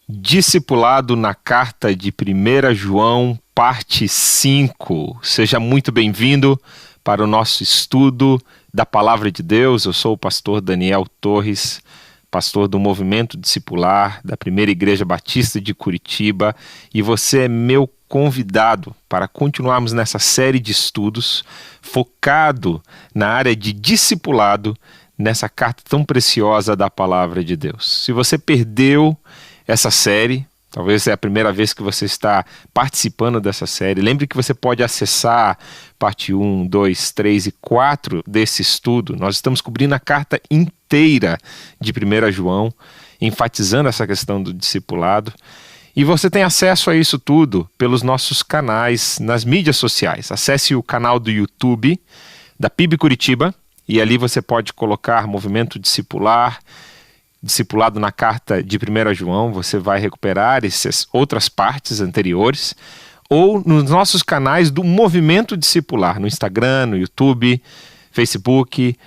Discipulado na carta de 1 João, parte 5. Seja muito bem-vindo para o nosso estudo da Palavra de Deus. Eu sou o pastor Daniel Torres, pastor do Movimento Discipular da Primeira Igreja Batista de Curitiba, e você é meu convidado para continuarmos nessa série de estudos focado na área de discipulado, nessa carta tão preciosa da Palavra de Deus. Se você perdeu essa série, talvez é a primeira vez que você está participando dessa série, lembre que você pode acessar parte 1, 2, 3 e 4 desse estudo. Nós estamos cobrindo a carta inteira de 1 João, enfatizando essa questão do discipulado. E você tem acesso a isso tudo pelos nossos canais nas mídias sociais. Acesse o canal do YouTube da PIB Curitiba e ali você pode colocar Movimento Discipular, Discipulado na carta de 1 João. Você vai recuperar essas outras partes anteriores, ou nos nossos canais do Movimento Discipular, no Instagram, no YouTube, Facebook.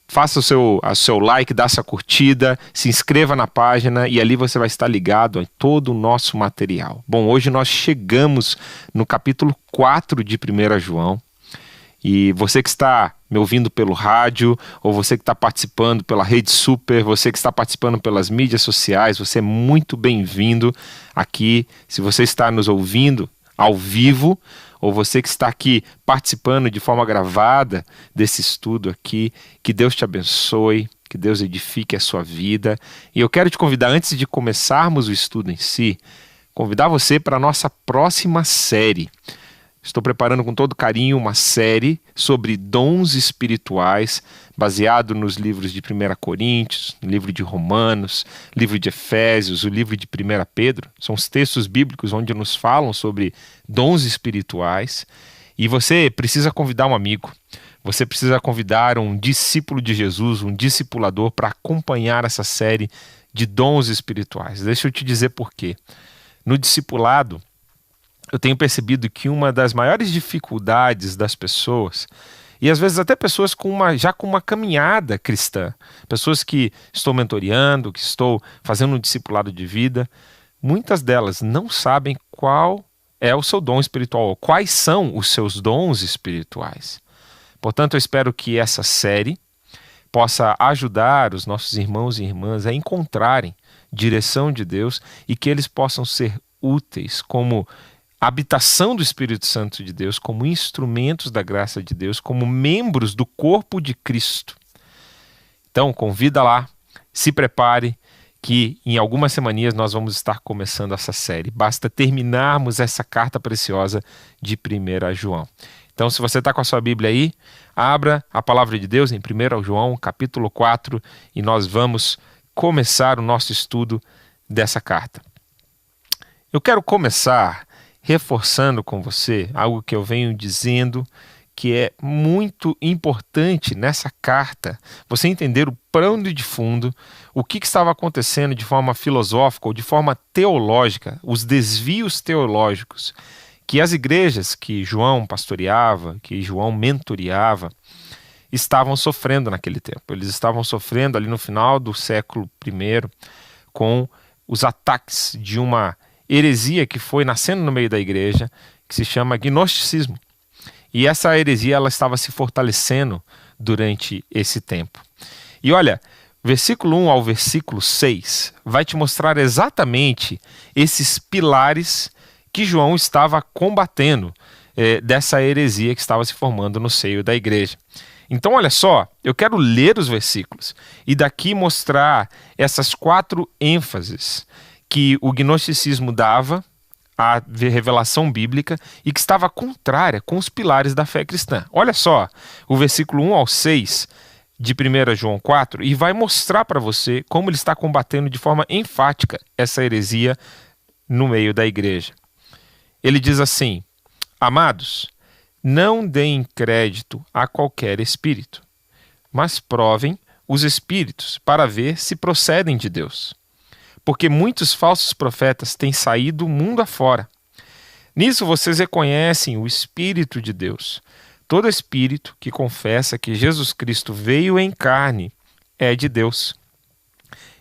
Faça o seu like, dá essa curtida, se inscreva na página e ali você vai estar ligado a todo o nosso material. Bom, hoje nós chegamos no capítulo 4 de 1 João. E você que está me ouvindo pelo rádio, ou você que está participando pela Rede Super, você que está participando pelas mídias sociais, você é muito bem-vindo aqui. Se você está nos ouvindo ao vivo, ou você que está aqui participando de forma gravada desse estudo aqui, que Deus te abençoe, que Deus edifique a sua vida. E eu quero te convidar, antes de começarmos o estudo em si, convidar você para a nossa próxima série. Estou preparando com todo carinho uma série sobre dons espirituais, baseado nos livros de 1 Coríntios, no livro de Romanos, livro de Efésios, o livro de 1 Pedro. São os textos bíblicos onde nos falam sobre dons espirituais. E você precisa convidar um amigo, você precisa convidar um discípulo de Jesus, um discipulador, para acompanhar essa série de dons espirituais. Deixa eu te dizer por quê. No discipulado, eu tenho percebido que uma das maiores dificuldades das pessoas, e às vezes até pessoas já com uma caminhada cristã, pessoas que estou mentoreando, que estou fazendo um discipulado de vida, muitas delas não sabem qual é o seu dom espiritual, quais são os seus dons espirituais. Portanto, eu espero que essa série possa ajudar os nossos irmãos e irmãs a encontrarem direção de Deus e que eles possam ser úteis como habitação do Espírito Santo de Deus, como instrumentos da graça de Deus, como membros do corpo de Cristo. Então, convida lá, se prepare, que em algumas semaninhas nós vamos estar começando essa série. Basta terminarmos essa carta preciosa de 1 João. Então, se você está com a sua Bíblia aí, abra a palavra de Deus em 1 João, capítulo 4, e nós vamos começar o nosso estudo dessa carta. Eu quero começar reforçando com você algo que eu venho dizendo que é muito importante nessa carta, você entender o pano de fundo, o que estava acontecendo de forma filosófica ou de forma teológica, os desvios teológicos que as igrejas que João pastoreava, que João mentoreava, estavam sofrendo naquele tempo. Eles estavam sofrendo ali no final do século I com os ataques de uma heresia que foi nascendo no meio da igreja, que se chama gnosticismo. E essa heresia ela estava se fortalecendo durante esse tempo. E olha, versículo 1 ao versículo 6 vai te mostrar exatamente esses pilares que João estava combatendo dessa heresia que estava se formando no seio da igreja. Então, olha só, eu quero ler os versículos e daqui mostrar essas 4 ênfases que o gnosticismo dava à revelação bíblica e que estava contrária com os pilares da fé cristã. Olha só, o versículo 1 ao 6 de 1 João 4, e vai mostrar para você como ele está combatendo de forma enfática essa heresia no meio da igreja. Ele diz assim: amados, não deem crédito a qualquer espírito, mas provem os espíritos para ver se procedem de Deus. Porque muitos falsos profetas têm saído mundo afora. Nisso vocês reconhecem o Espírito de Deus. Todo espírito que confessa que Jesus Cristo veio em carne é de Deus.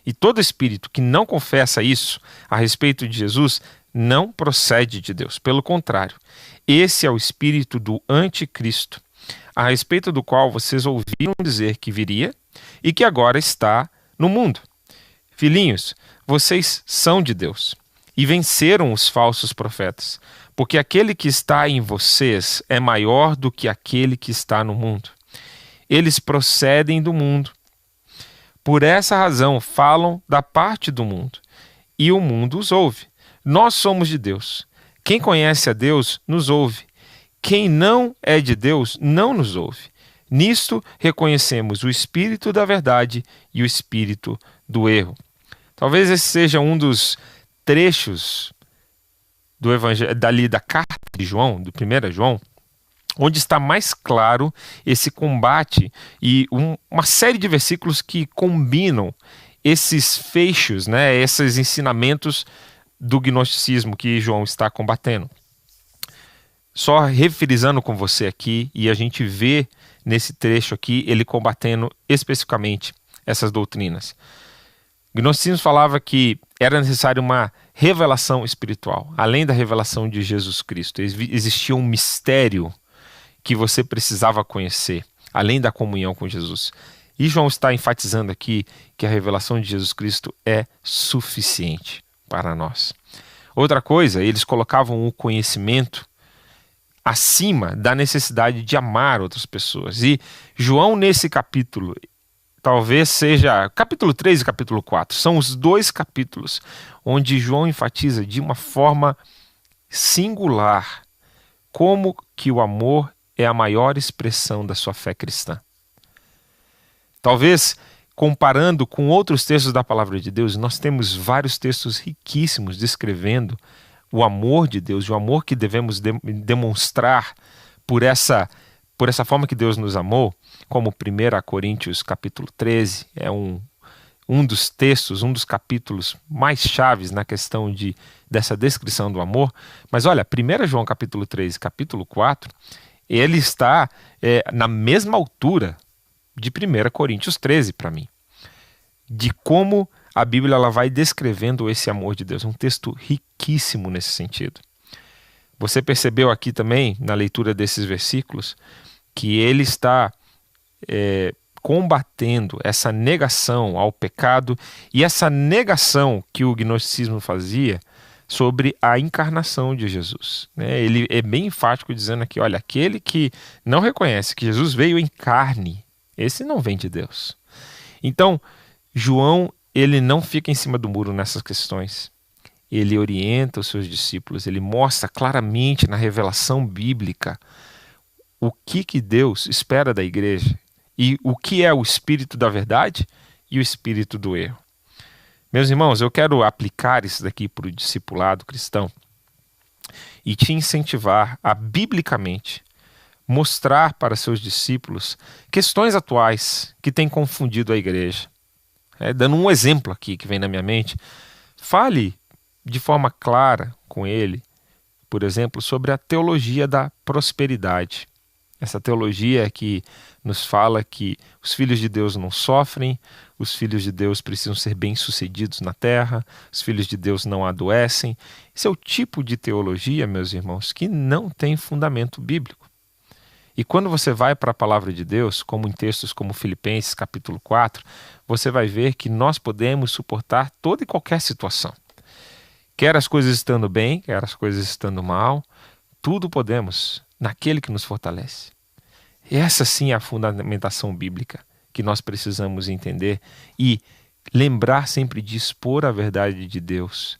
E todo espírito que não confessa isso a respeito de Jesus não procede de Deus. Pelo contrário, esse é o espírito do anticristo, a respeito do qual vocês ouviram dizer que viria e que agora está no mundo. Filhinhos, vocês são de Deus e venceram os falsos profetas, porque aquele que está em vocês é maior do que aquele que está no mundo. Eles procedem do mundo. Por essa razão falam da parte do mundo, e o mundo os ouve. Nós somos de Deus. Quem conhece a Deus nos ouve. Quem não é de Deus não nos ouve. Nisto reconhecemos o espírito da verdade e o espírito do erro. Talvez esse seja um dos trechos do evangelho, da carta de João, do 1 João, onde está mais claro esse combate e uma série de versículos que combinam esses fechos, esses ensinamentos do gnosticismo que João está combatendo. Só refrisando com você aqui, e a gente vê nesse trecho aqui ele combatendo especificamente essas doutrinas. O gnosticismo falava que era necessário uma revelação espiritual, além da revelação de Jesus Cristo. Existia um mistério que você precisava conhecer, além da comunhão com Jesus. E João está enfatizando aqui que a revelação de Jesus Cristo é suficiente para nós. Outra coisa, eles colocavam o conhecimento acima da necessidade de amar outras pessoas. E João, nesse capítulo, talvez seja capítulo 3 e capítulo 4, são os dois capítulos onde João enfatiza de uma forma singular como que o amor é a maior expressão da sua fé cristã. Talvez, comparando com outros textos da palavra de Deus, nós temos vários textos riquíssimos descrevendo o amor de Deus, o amor que devemos demonstrar por essa forma que Deus nos amou, como 1 Coríntios capítulo 13, é um dos textos, um dos capítulos mais chaves na questão dessa descrição do amor. Mas olha, 1 João capítulo 13 e capítulo 4, ele está na mesma altura de 1 Coríntios 13 para mim, de como a Bíblia ela vai descrevendo esse amor de Deus. Um texto riquíssimo nesse sentido. Você percebeu aqui também, na leitura desses versículos, que ele está combatendo essa negação ao pecado e essa negação que o gnosticismo fazia sobre a encarnação de Jesus. Ele é bem enfático dizendo aqui, olha, aquele que não reconhece que Jesus veio em carne, esse não vem de Deus. Então, João, ele não fica em cima do muro nessas questões. Ele orienta os seus discípulos, ele mostra claramente na revelação bíblica o que Deus espera da igreja e o que é o espírito da verdade e o espírito do erro. Meus irmãos, eu quero aplicar isso daqui para o discipulado cristão e te incentivar a, biblicamente, mostrar para seus discípulos questões atuais que têm confundido a igreja. Dando um exemplo aqui que vem na minha mente, fale de forma clara com ele, por exemplo, sobre a teologia da prosperidade. Essa teologia que nos fala que os filhos de Deus não sofrem, os filhos de Deus precisam ser bem-sucedidos na terra, os filhos de Deus não adoecem. Esse é o tipo de teologia, meus irmãos, que não tem fundamento bíblico. E quando você vai para a palavra de Deus, como em textos como Filipenses capítulo 4, você vai ver que nós podemos suportar toda e qualquer situação. Quer as coisas estando bem, quer as coisas estando mal, tudo podemos naquele que nos fortalece. Essa sim é a fundamentação bíblica que nós precisamos entender e lembrar sempre de expor a verdade de Deus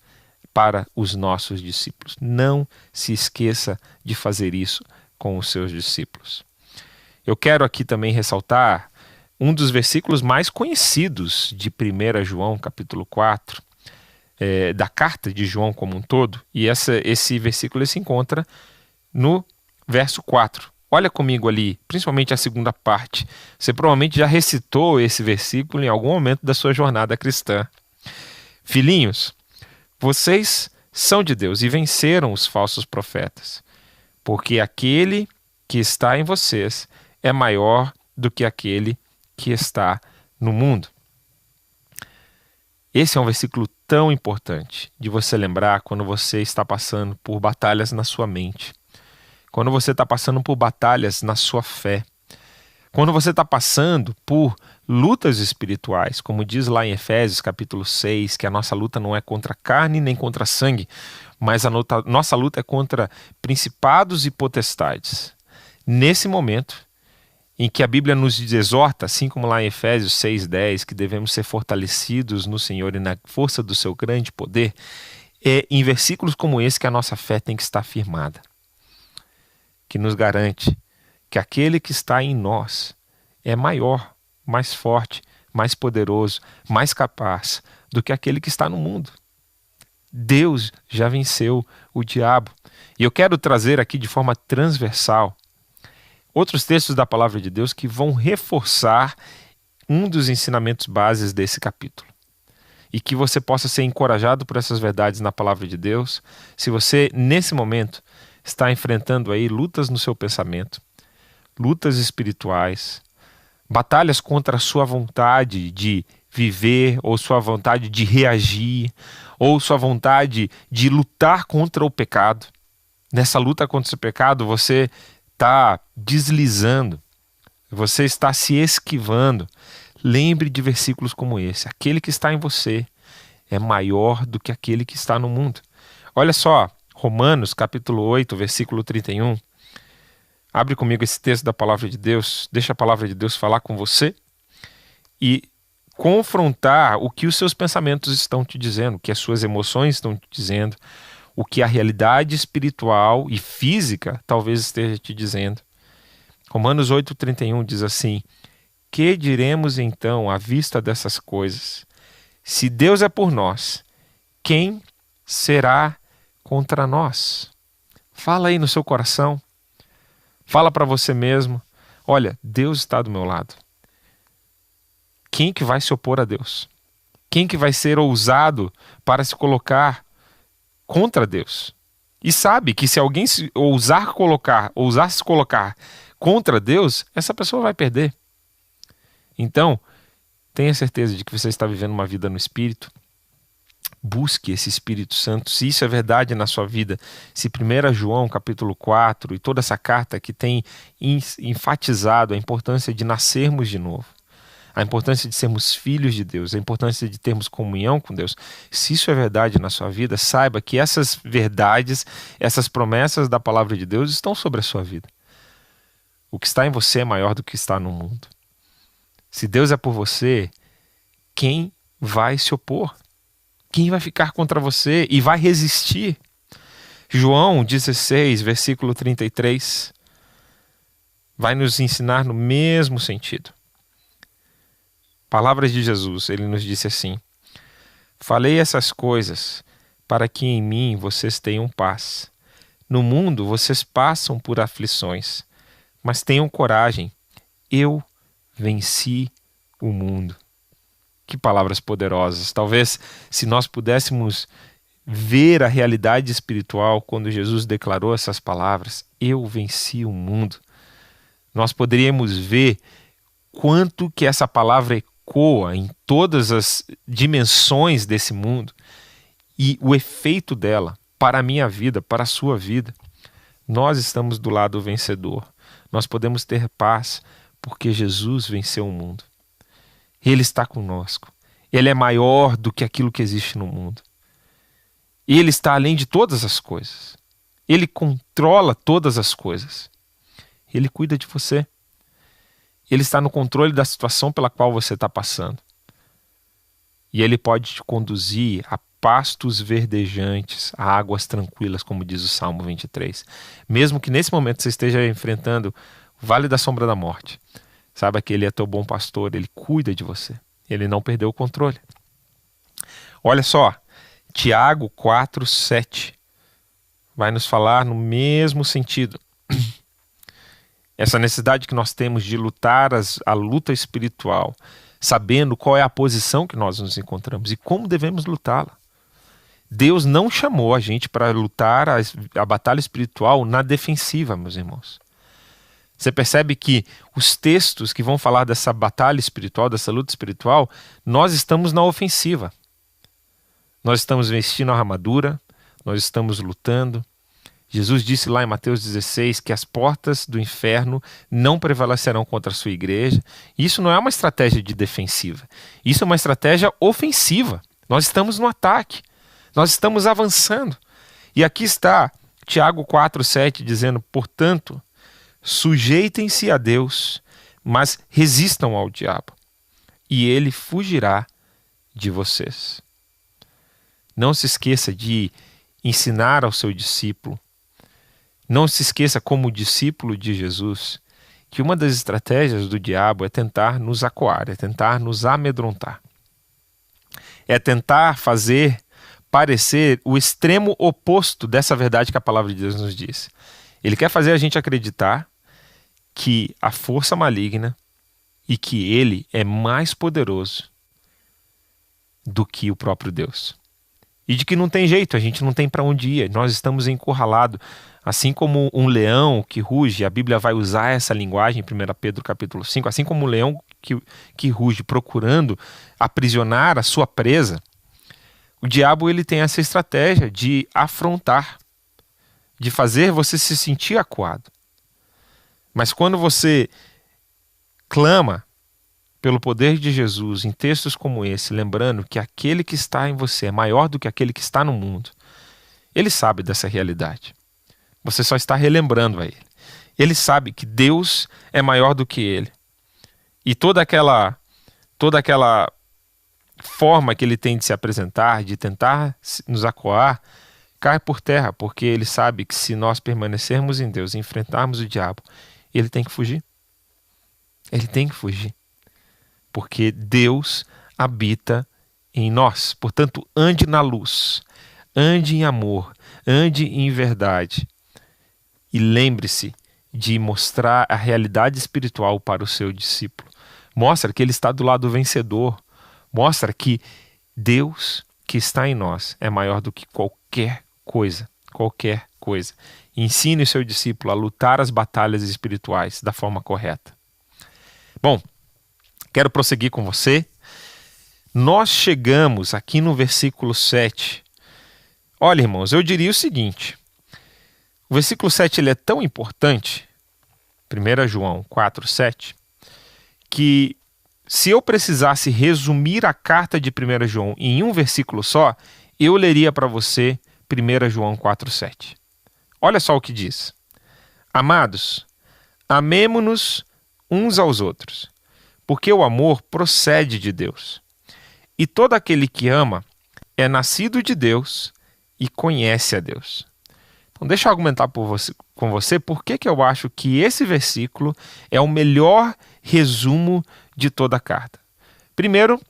para os nossos discípulos. Não se esqueça de fazer isso com os seus discípulos. Eu quero aqui também ressaltar um dos versículos mais conhecidos de 1 João, capítulo 4, da carta de João como um todo, e esse versículo se encontra no verso 4. Olha comigo ali, principalmente a segunda parte. Você provavelmente já recitou esse versículo em algum momento da sua jornada cristã. Filhinhos, vocês são de Deus e venceram os falsos profetas, porque aquele que está em vocês é maior do que aquele que está no mundo. Esse é um versículo tão importante de você lembrar quando você está passando por batalhas na sua mente, quando você está passando por batalhas na sua fé, quando você está passando por lutas espirituais, como diz lá em Efésios capítulo 6, que a nossa luta não é contra carne nem contra sangue, mas a nossa luta é contra principados e potestades. Nesse momento em que a Bíblia nos exorta, assim como lá em Efésios 6:10, que devemos ser fortalecidos no Senhor e na força do seu grande poder, é em versículos como esse que a nossa fé tem que estar firmada, que nos garante que aquele que está em nós é maior, mais forte, mais poderoso, mais capaz do que aquele que está no mundo. Deus já venceu o diabo. E eu quero trazer aqui de forma transversal outros textos da palavra de Deus que vão reforçar um dos ensinamentos bases desse capítulo. E que você possa ser encorajado por essas verdades na palavra de Deus, se você, nesse momento, está enfrentando aí lutas no seu pensamento, lutas espirituais, batalhas contra a sua vontade de viver, ou sua vontade de reagir, ou sua vontade de lutar contra o pecado. Nessa luta contra o pecado, você está deslizando, você está se esquivando. Lembre de versículos como esse: aquele que está em você é maior do que aquele que está no mundo. Olha só, Romanos capítulo 8, versículo 31. Abre comigo esse texto da palavra de Deus, deixa a palavra de Deus falar com você e confrontar o que os seus pensamentos estão te dizendo, o que as suas emoções estão te dizendo, o que a realidade espiritual e física talvez esteja te dizendo. Romanos 8:31 diz assim: que diremos então à vista dessas coisas? Se Deus é por nós, quem será contra nós? Fala aí no seu coração. Fala para você mesmo: olha, Deus está do meu lado. Quem que vai se opor a Deus? Quem que vai ser ousado para se colocar contra Deus? E sabe que se alguém ousar se colocar contra Deus, essa pessoa vai perder. Então, tenha certeza de que você está vivendo uma vida no Espírito. Busque esse Espírito Santo. Se isso é verdade na sua vida, se 1 João capítulo 4 e toda essa carta que tem enfatizado a importância de nascermos de novo, a importância de sermos filhos de Deus, a importância de termos comunhão com Deus, se isso é verdade na sua vida, saiba que essas verdades, essas promessas da palavra de Deus estão sobre a sua vida. O que está em você é maior do que está no mundo. Se Deus é por você, quem vai se opor? Quem vai ficar contra você e vai resistir? João 16, versículo 33, vai nos ensinar no mesmo sentido. Palavras de Jesus, ele nos disse assim: falei essas coisas para que em mim vocês tenham paz. No mundo vocês passam por aflições, mas tenham coragem, eu venci o mundo. Que palavras poderosas. Talvez se nós pudéssemos ver a realidade espiritual quando Jesus declarou essas palavras, eu venci o mundo, nós poderíamos ver quanto que essa palavra ecoa em todas as dimensões desse mundo e o efeito dela para a minha vida, para a sua vida. Nós estamos do lado vencedor. Nós podemos ter paz porque Jesus venceu o mundo. Ele está conosco. Ele é maior do que aquilo que existe no mundo. Ele está além de todas as coisas. Ele controla todas as coisas. Ele cuida de você. Ele está no controle da situação pela qual você está passando. E Ele pode te conduzir a pastos verdejantes, a águas tranquilas, como diz o Salmo 23. Mesmo que nesse momento você esteja enfrentando o vale da sombra da morte, saiba que Ele é teu bom pastor, Ele cuida de você. Ele não perdeu o controle. Olha só, Tiago 4:7 vai nos falar no mesmo sentido. Essa necessidade que nós temos de lutar a luta espiritual, sabendo qual é a posição que nós nos encontramos e como devemos lutá-la. Deus não chamou a gente para lutar a batalha espiritual na defensiva, meus irmãos. Você percebe que os textos que vão falar dessa batalha espiritual, dessa luta espiritual, nós estamos na ofensiva. nós estamos vestindo a armadura, nós estamos lutando. Jesus disse lá em Mateus 16 que as portas do inferno não prevalecerão contra a sua igreja. Isso não é uma estratégia de defensiva, isso é uma estratégia ofensiva. Nós estamos no ataque, nós estamos avançando. E aqui está Tiago 4,7 dizendo: portanto, sujeitem-se a Deus, mas resistam ao diabo, e ele fugirá de vocês. Não se esqueça de ensinar ao seu discípulo, não se esqueça, como discípulo de Jesus, que uma das estratégias do diabo é tentar nos acuar, é tentar nos amedrontar. É tentar fazer parecer o extremo oposto dessa verdade que a palavra de Deus nos diz. Ele quer fazer a gente acreditar que a força maligna e que ele é mais poderoso do que o próprio Deus. E de que não tem jeito, a gente não tem para onde ir, nós estamos encurralados. Assim como um leão que ruge, a Bíblia vai usar essa linguagem em 1 Pedro capítulo 5, assim como um leão que ruge procurando aprisionar a sua presa, o diabo ele tem essa estratégia de afrontar, de fazer você se sentir acuado. Mas quando você clama pelo poder de Jesus em textos como esse, lembrando que aquele que está em você é maior do que aquele que está no mundo, ele sabe dessa realidade. Você só está relembrando a ele. Ele sabe que Deus é maior do que ele. E toda aquela forma que ele tem de se apresentar, de tentar nos acuar, cai por terra, porque ele sabe que se nós permanecermos em Deus e enfrentarmos o diabo, ele tem que fugir. Ele tem que fugir. Porque Deus habita em nós. Portanto, ande na luz, ande em amor, ande em verdade. E lembre-se de mostrar a realidade espiritual para o seu discípulo. Mostra que ele está do lado vencedor. Mostra que Deus que está em nós é maior do que qualquer coisa. Qualquer coisa. Ensine o seu discípulo a lutar as batalhas espirituais da forma correta. Bom, quero prosseguir com você. Nós chegamos aqui no versículo 7. Olha, irmãos, eu diria o seguinte. O versículo 7 ele é tão importante, 1 João 4,7, que se eu precisasse resumir a carta de 1 João em um versículo só, eu leria para você 1 João 4,7. Olha só o que diz. Amados, amemo-nos uns aos outros, porque o amor procede de Deus. E todo aquele que ama é nascido de Deus e conhece a Deus. Então deixa eu argumentar com você por que eu acho que esse versículo é o melhor resumo de toda a carta. Primeiro,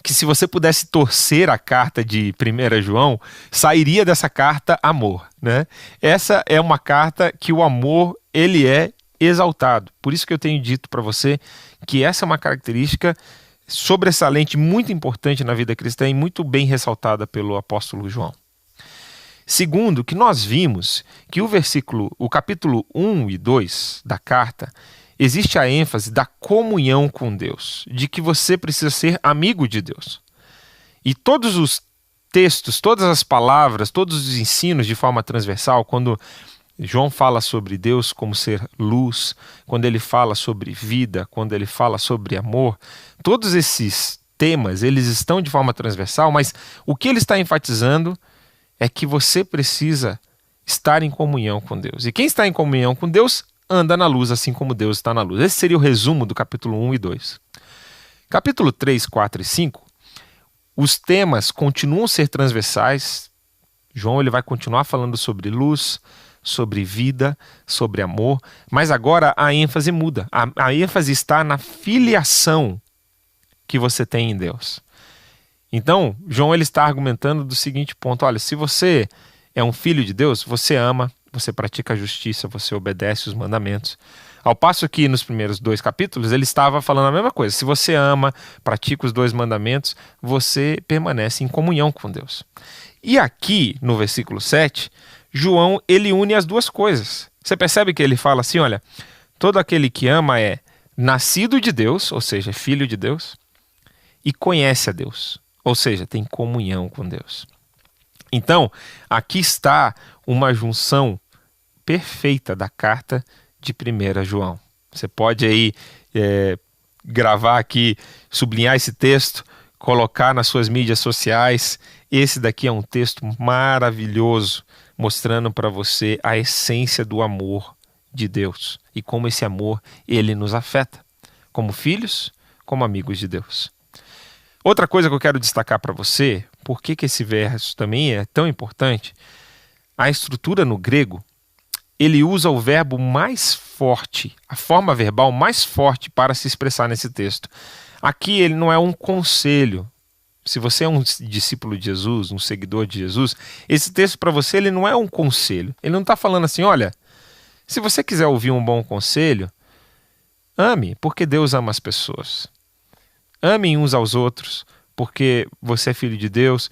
que se você pudesse torcer a carta de 1 João, sairia dessa carta amor, né? Essa é uma carta que o amor ele é exaltado. Por isso que eu tenho dito para você que essa é uma característica sobressalente, muito importante na vida cristã e muito bem ressaltada pelo apóstolo João. Segundo, que nós vimos que o capítulo 1 e 2 da carta, existe a ênfase da comunhão com Deus, de que você precisa ser amigo de Deus. E todos os textos, todas as palavras, todos os ensinos de forma transversal, quando João fala sobre Deus como ser luz, quando ele fala sobre vida, quando ele fala sobre amor, todos esses temas, eles estão de forma transversal, mas o que ele está enfatizando é que você precisa estar em comunhão com Deus. E quem está em comunhão com Deus anda na luz, assim como Deus está na luz. Esse seria o resumo do capítulo 1 e 2. Capítulo 3, 4 e 5, os temas continuam a ser transversais. João ele vai continuar falando sobre luz, sobre vida, sobre amor, mas agora a ênfase muda. A ênfase está na filiação que você tem em Deus. Então, João ele está argumentando do seguinte ponto: olha, se você é um filho de Deus, você ama, você pratica a justiça, você obedece os mandamentos. Ao passo que nos primeiros 2 capítulos ele estava falando a mesma coisa. Se você ama, pratica os 2 mandamentos, você permanece em comunhão com Deus. E aqui, no versículo 7, João ele une as duas coisas. Você percebe que ele fala assim, olha, todo aquele que ama é nascido de Deus, ou seja, filho de Deus, e conhece a Deus, ou seja, tem comunhão com Deus. Então, aqui está uma junção perfeita da carta de 1 João. Você pode aí gravar aqui, sublinhar esse texto, colocar nas suas mídias sociais. Esse daqui é um texto maravilhoso, mostrando para você a essência do amor de Deus e como esse amor, ele nos afeta, como filhos, como amigos de Deus. Outra coisa que eu quero destacar para você, por que esse verso também é tão importante, a estrutura no grego, ele usa o verbo mais forte, a forma verbal mais forte para se expressar nesse texto. Aqui ele não é um conselho. Se você é um discípulo de Jesus, um seguidor de Jesus, esse texto para você ele não é um conselho. Ele não está falando assim, olha, se você quiser ouvir um bom conselho, ame, porque Deus ama as pessoas. Amem uns aos outros, porque você é filho de Deus.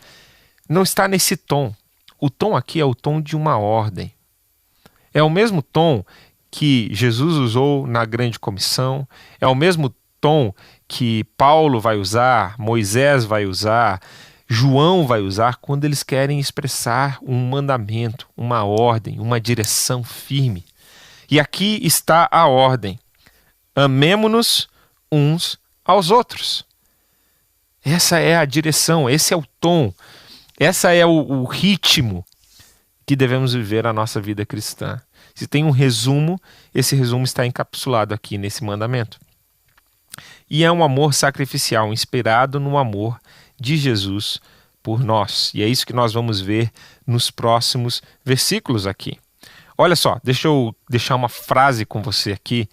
Não está nesse tom. O tom aqui é o tom de uma ordem. É o mesmo tom que Jesus usou na grande comissão, é o mesmo tom que Paulo vai usar, Moisés vai usar, João vai usar quando eles querem expressar um mandamento, uma ordem, uma direção firme. E aqui está a ordem. Amemo-nos uns aos outros. Essa é a direção, esse é o tom, essa é o ritmo que devemos viver a nossa vida cristã. Se tem um resumo, esse resumo está encapsulado aqui nesse mandamento. E é um amor sacrificial, inspirado no amor de Jesus por nós. E é isso que nós vamos ver nos próximos versículos aqui. Olha só, deixa eu deixar uma frase com você aqui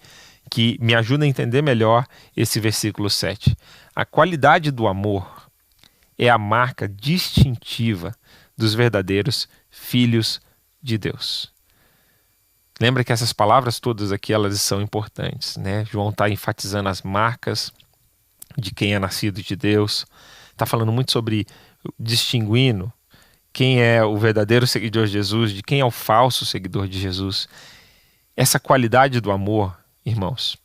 que me ajuda a entender melhor esse versículo 7. A qualidade do amor é a marca distintiva dos verdadeiros filhos de Deus. Lembra que essas palavras todas aqui, elas são importantes, né? João está enfatizando as marcas de quem é nascido de Deus. Está falando muito sobre distinguindo quem é o verdadeiro seguidor de Jesus, de quem é o falso seguidor de Jesus. Essa qualidade do amor, irmãos,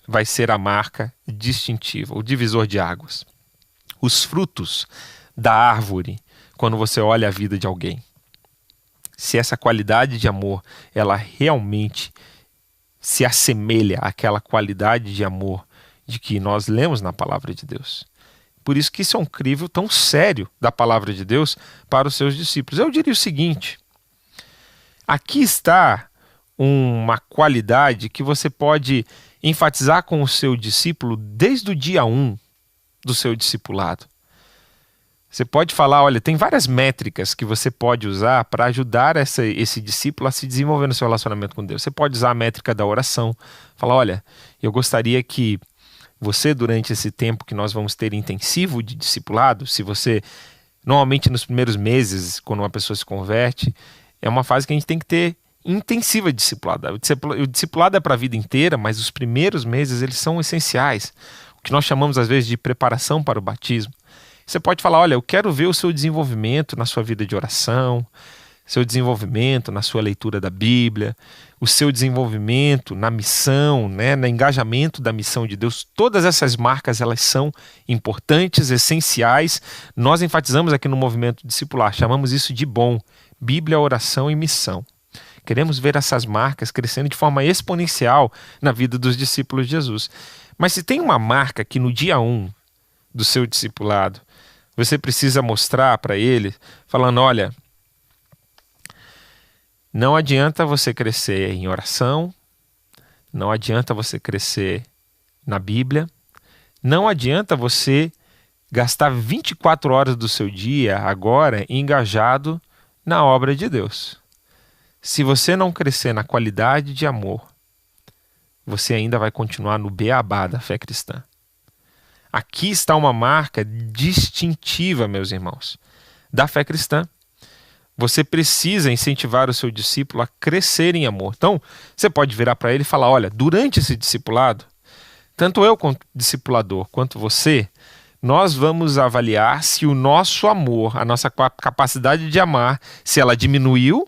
vai ser a marca distintiva, o divisor de águas. Os frutos da árvore, quando você olha a vida de alguém. Se essa qualidade de amor, ela realmente se assemelha àquela qualidade de amor de que nós lemos na palavra de Deus. Por isso que isso é um crivo tão sério da palavra de Deus para os seus discípulos. Eu diria o seguinte, aqui está uma qualidade que você pode enfatizar com o seu discípulo desde o dia 1 do seu discipulado. Você pode falar, olha, tem várias métricas que você pode usar para ajudar esse discípulo a se desenvolver no seu relacionamento com Deus. Você pode usar a métrica da oração, falar, olha, eu gostaria que você, durante esse tempo que nós vamos ter intensivo de discipulado, se você, normalmente nos primeiros meses, quando uma pessoa se converte, é uma fase que a gente tem que ter intensiva de discipulado. O discipulado é para a vida inteira, mas os primeiros meses eles são essenciais. O que nós chamamos às vezes de preparação para o batismo. Você pode falar, olha, eu quero ver o seu desenvolvimento na sua vida de oração, seu desenvolvimento na sua leitura da Bíblia, o seu desenvolvimento na missão, né, no engajamento da missão de Deus. Todas essas marcas, elas são importantes, essenciais. Nós enfatizamos aqui no movimento discipular, chamamos isso de BOM, Bíblia, Oração e Missão. Queremos ver essas marcas crescendo de forma exponencial na vida dos discípulos de Jesus. Mas se tem uma marca que no dia 1 do seu discipulado, você precisa mostrar para ele, falando, olha, não adianta você crescer em oração, não adianta você crescer na Bíblia, não adianta você gastar 24 horas do seu dia agora engajado na obra de Deus. Se você não crescer na qualidade de amor, você ainda vai continuar no beabá da fé cristã. Aqui está uma marca distintiva, meus irmãos, da fé cristã. Você precisa incentivar o seu discípulo a crescer em amor. Então, você pode virar para ele e falar, olha, durante esse discipulado, tanto eu como discipulador, quanto você, nós vamos avaliar se o nosso amor, a nossa capacidade de amar, se ela diminuiu,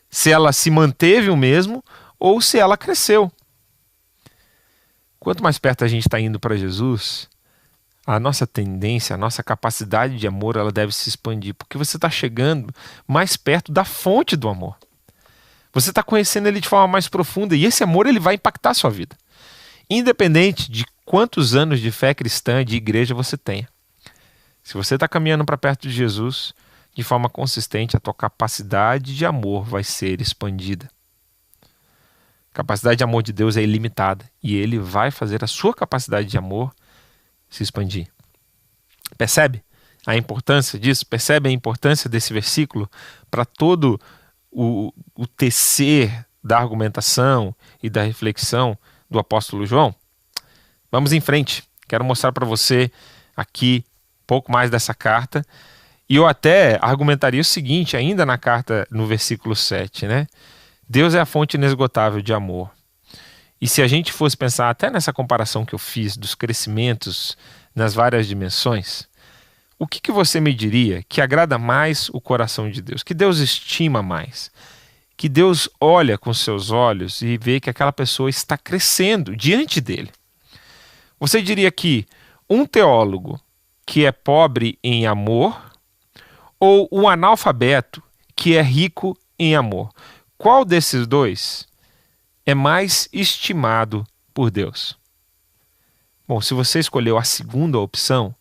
se ela se manteve o mesmo ou se ela cresceu. Quanto mais perto a gente está indo para Jesus, a nossa tendência, a nossa capacidade de amor, ela deve se expandir, porque você está chegando mais perto da fonte do amor. Você está conhecendo ele de forma mais profunda e esse amor ele vai impactar a sua vida, independente de quantos anos de fé cristã, de igreja você tenha. Se você está caminhando para perto de Jesus, de forma consistente, a tua capacidade de amor vai ser expandida. A capacidade de amor de Deus é ilimitada e Ele vai fazer a sua capacidade de amor se expandir. Percebe a importância disso? Percebe a importância desse versículo para todo o tecer da argumentação e da reflexão do apóstolo João? Vamos em frente. Quero mostrar para você aqui um pouco mais dessa carta. E eu até argumentaria o seguinte, ainda na carta, no versículo 7, né? Deus é a fonte inesgotável de amor. E se a gente fosse pensar até nessa comparação que eu fiz dos crescimentos nas várias dimensões, o que você me diria que agrada mais o coração de Deus? Que Deus estima mais? Que Deus olha com seus olhos e vê que aquela pessoa está crescendo diante dele? Você diria que um teólogo que é pobre em amor ou um analfabeto que é rico em amor? Qual desses dois é mais estimado por Deus? Bom, se você escolheu a segunda opção,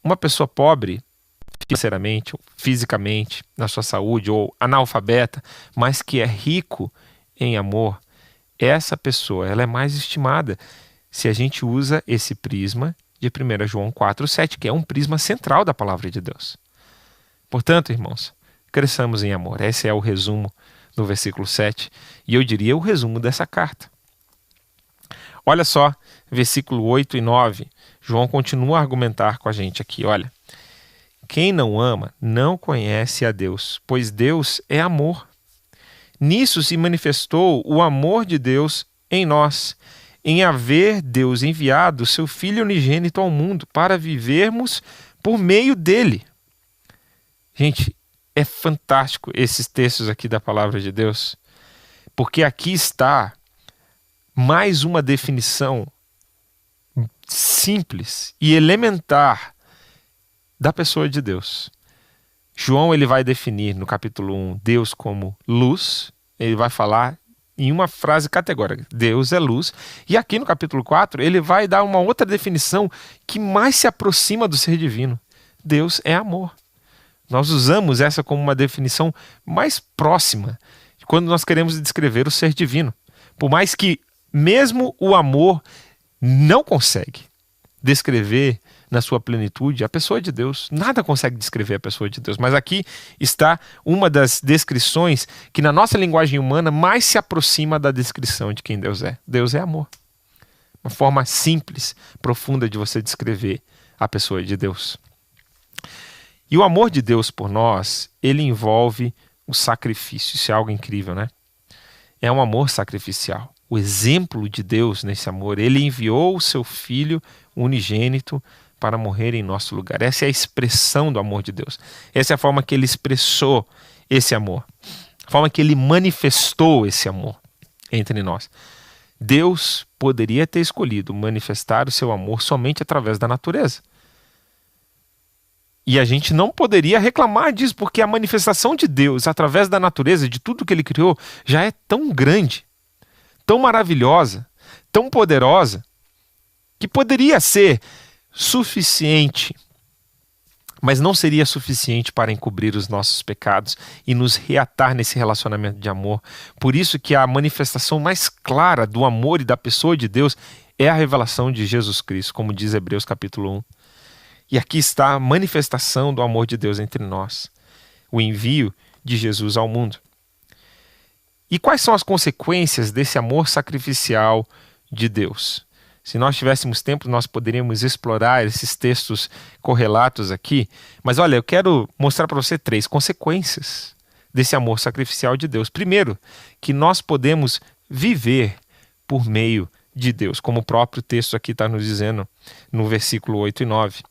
uma pessoa pobre financeiramente, fisicamente, na sua saúde, ou analfabeta, mas que é rico em amor, essa pessoa ela é mais estimada se a gente usa esse prisma de 1 João 4,7, que é um prisma central da palavra de Deus. Portanto, irmãos, cresçamos em amor. Esse é o resumo no versículo 7, e eu diria o resumo dessa carta. Olha só, versículo 8 e 9, João continua a argumentar com a gente aqui, olha. Quem não ama não conhece a Deus, pois Deus é amor. Nisso se manifestou o amor de Deus em nós, em haver Deus enviado seu Filho unigênito ao mundo para vivermos por meio dele. Gente, é fantástico esses textos aqui da palavra de Deus, porque aqui está mais uma definição simples e elementar da pessoa de Deus. João ele vai definir no capítulo 1 Deus como luz, ele vai falar em uma frase categórica, Deus é luz, e aqui no capítulo 4 ele vai dar uma outra definição que mais se aproxima do ser divino, Deus é amor. Nós usamos essa como uma definição mais próxima quando nós queremos descrever o ser divino. Por mais que mesmo o amor não consegue descrever na sua plenitude a pessoa de Deus. Nada consegue descrever a pessoa de Deus. Mas aqui está uma das descrições que na nossa linguagem humana mais se aproxima da descrição de quem Deus é. Deus é amor. Uma forma simples, profunda de você descrever a pessoa de Deus. E o amor de Deus por nós, ele envolve o sacrifício. Isso é algo incrível, né? É um amor sacrificial. O exemplo de Deus nesse amor, ele enviou o seu Filho unigênito para morrer em nosso lugar. Essa é a expressão do amor de Deus. Essa é a forma que ele expressou esse amor. A forma que ele manifestou esse amor entre nós. Deus poderia ter escolhido manifestar o seu amor somente através da natureza. E a gente não poderia reclamar disso, porque a manifestação de Deus através da natureza, de tudo que ele criou, já é tão grande, tão maravilhosa, tão poderosa, que poderia ser suficiente, mas não seria suficiente para encobrir os nossos pecados e nos reatar nesse relacionamento de amor. Por isso que a manifestação mais clara do amor e da pessoa de Deus é a revelação de Jesus Cristo, como diz Hebreus capítulo 1. E aqui está a manifestação do amor de Deus entre nós, o envio de Jesus ao mundo. E quais são as consequências desse amor sacrificial de Deus? Se nós tivéssemos tempo, nós poderíamos explorar esses textos correlatos aqui. Mas olha, eu quero mostrar para você 3 consequências desse amor sacrificial de Deus. Primeiro, que nós podemos viver por meio de Deus, como o próprio texto aqui está nos dizendo no versículo 8 e 9.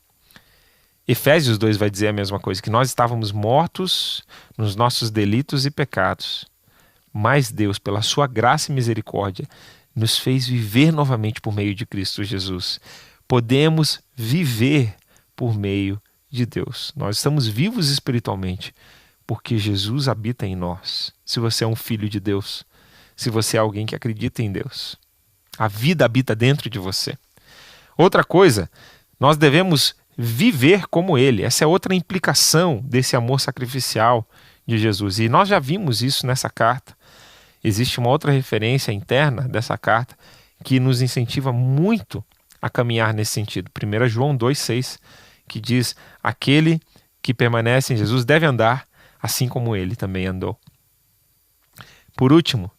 Efésios 2 vai dizer a mesma coisa, que nós estávamos mortos nos nossos delitos e pecados, mas Deus, pela sua graça e misericórdia, nos fez viver novamente por meio de Cristo Jesus. Podemos viver por meio de Deus. Nós estamos vivos espiritualmente porque Jesus habita em nós. Se você é um filho de Deus, se você é alguém que acredita em Deus, a vida habita dentro de você. Outra coisa, nós devemos viver como Ele. Essa é outra implicação desse amor sacrificial de Jesus. E nós já vimos isso nessa carta. Existe uma outra referência interna dessa carta que nos incentiva muito a caminhar nesse sentido. 1 João 2,6, que diz: aquele que permanece em Jesus deve andar assim como Ele também andou. Por último,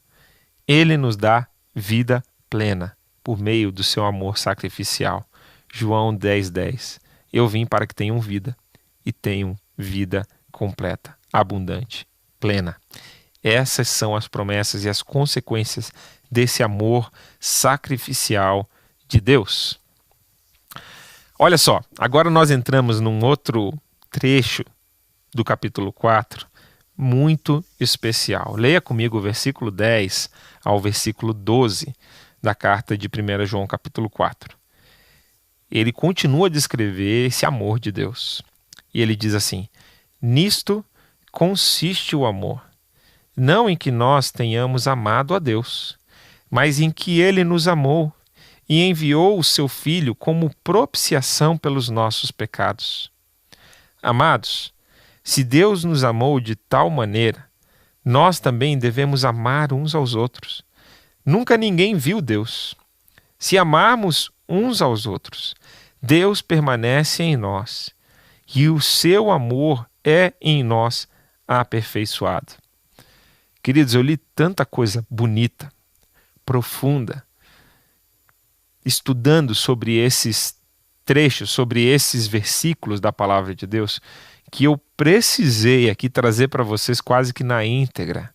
Ele nos dá vida plena por meio do seu amor sacrificial. João 10,10. Eu vim para que tenham vida e tenham vida completa, abundante, plena. Essas são as promessas e as consequências desse amor sacrificial de Deus. Olha só, agora nós entramos num outro trecho do capítulo 4, muito especial. Leia comigo o versículo 10 ao versículo 12 da carta de 1 João capítulo 4. Ele continua a descrever esse amor de Deus. E ele diz assim: nisto consiste o amor, não em que nós tenhamos amado a Deus, mas em que Ele nos amou e enviou o seu Filho como propiciação pelos nossos pecados. Amados, se Deus nos amou de tal maneira, nós também devemos amar uns aos outros. Nunca ninguém viu Deus. Se amarmos uns aos outros, Deus permanece em nós e o seu amor é em nós aperfeiçoado. Queridos, eu li tanta coisa bonita, profunda, estudando sobre esses trechos, sobre esses versículos da palavra de Deus, que eu precisei aqui trazer para vocês quase que na íntegra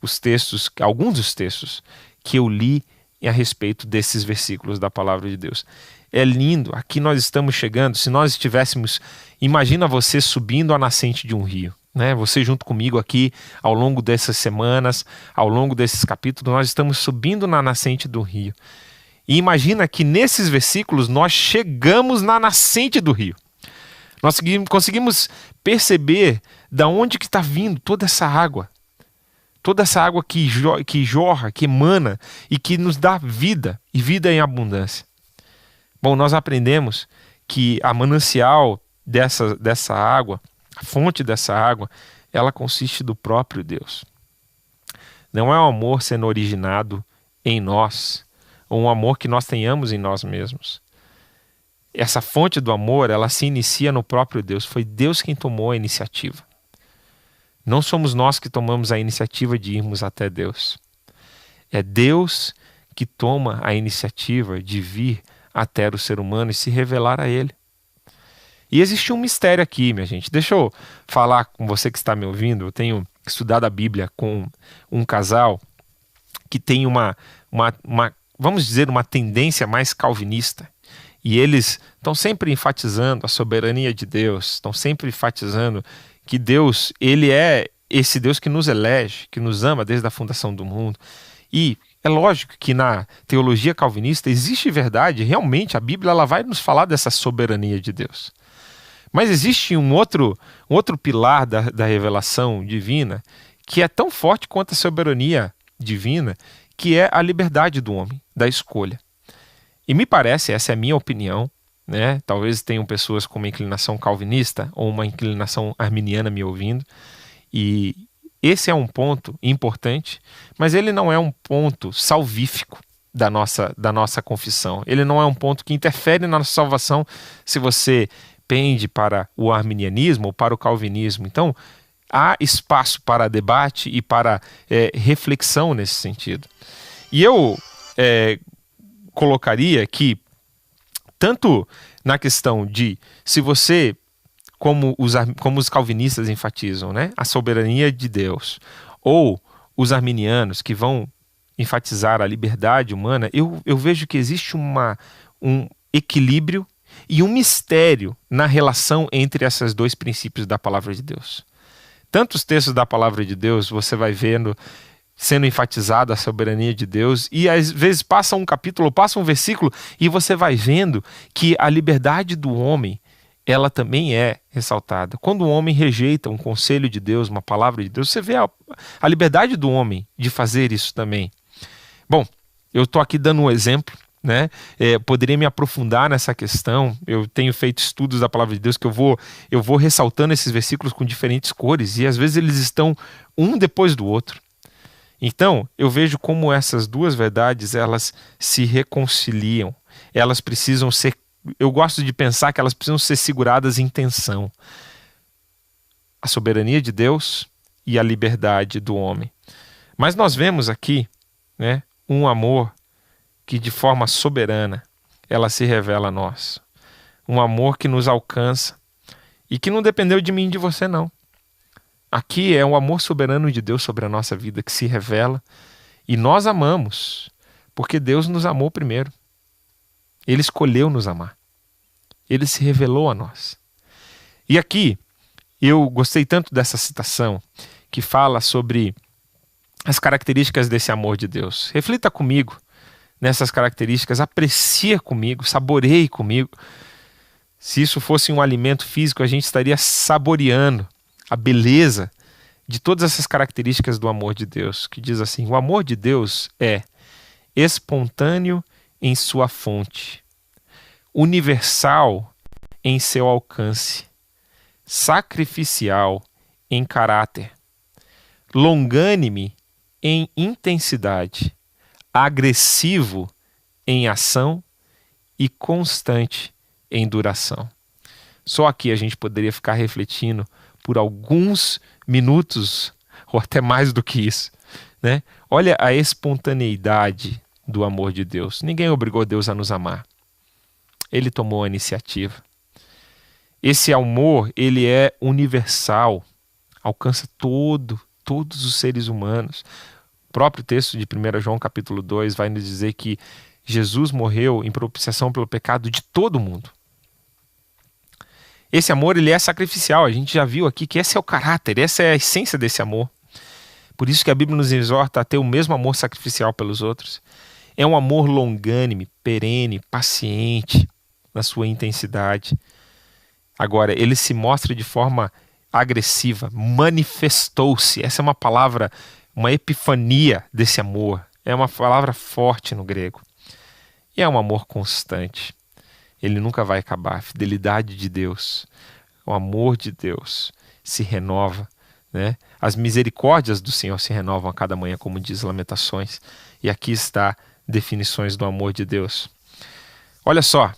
os textos, alguns dos textos que eu li a respeito desses versículos da palavra de Deus. É lindo, aqui nós estamos chegando, se nós estivéssemos, imagina você subindo a nascente de um rio, né? Você junto comigo aqui, ao longo dessas semanas, ao longo desses capítulos, nós estamos subindo na nascente do rio. E imagina que nesses versículos nós chegamos na nascente do rio. Nós conseguimos perceber de onde que está vindo toda essa água que jorra, que emana e que nos dá vida, e vida em abundância. Bom, nós aprendemos que a manancial dessa água, a fonte dessa água, ela consiste do próprio Deus. Não é um amor sendo originado em nós, ou um amor que nós tenhamos em nós mesmos. Essa fonte do amor, ela se inicia no próprio Deus. Foi Deus quem tomou a iniciativa. Não somos nós que tomamos a iniciativa de irmos até Deus. É Deus que toma a iniciativa de vir até o ser humano e se revelar a ele. E existe um mistério aqui, minha gente. Deixa eu falar com você que está me ouvindo. Eu tenho estudado a Bíblia com um casal que tem vamos dizer, uma tendência mais calvinista. E eles estão sempre enfatizando a soberania de Deus, estão sempre enfatizando que Deus, Ele é esse Deus que nos elege, que nos ama desde a fundação do mundo. E é lógico que na teologia calvinista existe verdade, realmente a Bíblia ela vai nos falar dessa soberania de Deus. Mas existe um outro pilar da revelação divina que é tão forte quanto a soberania divina, que é a liberdade do homem, da escolha. E me parece, essa é a minha opinião, né? Talvez tenham pessoas com uma inclinação calvinista ou uma inclinação arminiana me ouvindo, e esse é um ponto importante, mas ele não é um ponto salvífico da nossa confissão. Ele não é um ponto que interfere na nossa salvação se você pende para o arminianismo ou para o calvinismo. Então, há espaço para debate e para reflexão nesse sentido. E eu colocaria que, tanto na questão de se você, como os calvinistas enfatizam, né, a soberania de Deus, ou os arminianos que vão enfatizar a liberdade humana, eu vejo que existe um equilíbrio e um mistério na relação entre esses dois princípios da palavra de Deus. Tantos textos da palavra de Deus você vai vendo sendo enfatizada a soberania de Deus, e às vezes passa um capítulo, passa um versículo, e você vai vendo que a liberdade do homem, ela também é ressaltada. Quando o homem rejeita um conselho de Deus, uma palavra de Deus, você vê a liberdade do homem de fazer isso também. Bom, eu estou aqui dando um exemplo, né? Poderia me aprofundar nessa questão. Eu tenho feito estudos da palavra de Deus que eu vou ressaltando esses versículos com diferentes cores, e às vezes eles estão um depois do outro. Então, eu vejo como essas duas verdades, elas se reconciliam. Elas precisam ser, eu gosto de pensar que elas precisam ser seguradas em tensão. A soberania de Deus e a liberdade do homem. Mas nós vemos aqui, né, um amor que de forma soberana, ela se revela a nós. Um amor que nos alcança e que não dependeu de mim e de você, não. Aqui é o amor soberano de Deus sobre a nossa vida que se revela, e nós amamos porque Deus nos amou primeiro. Ele escolheu nos amar. Ele se revelou a nós. E aqui eu gostei tanto dessa citação que fala sobre as características desse amor de Deus. Reflita comigo nessas características, aprecie comigo, saboreie comigo. Se isso fosse um alimento físico, a gente estaria saboreando a beleza de todas essas características do amor de Deus, que diz assim: o amor de Deus é espontâneo em sua fonte, universal em seu alcance, sacrificial em caráter, longânime em intensidade, agressivo em ação e constante em duração. Só aqui a gente poderia ficar refletindo por alguns minutos, ou até mais do que isso, né? Olha a espontaneidade do amor de Deus. Ninguém obrigou Deus a nos amar. Ele tomou a iniciativa. Esse amor, ele é universal, alcança todos os seres humanos. O próprio texto de 1 João capítulo 2 vai nos dizer que Jesus morreu em propiciação pelo pecado de todo mundo. Esse amor, ele é sacrificial. A gente já viu aqui que esse é o caráter, essa é a essência desse amor. Por isso que a Bíblia nos exorta a ter o mesmo amor sacrificial pelos outros. É um amor longânime, perene, paciente na sua intensidade. Agora, ele se mostra de forma agressiva, manifestou-se. Essa é uma palavra, uma epifania desse amor. É uma palavra forte no grego. E é um amor constante. Ele nunca vai acabar. A fidelidade de Deus, o amor de Deus se renova, né? As misericórdias do Senhor se renovam a cada manhã, como diz Lamentações. E aqui está definições do amor de Deus. Olha só,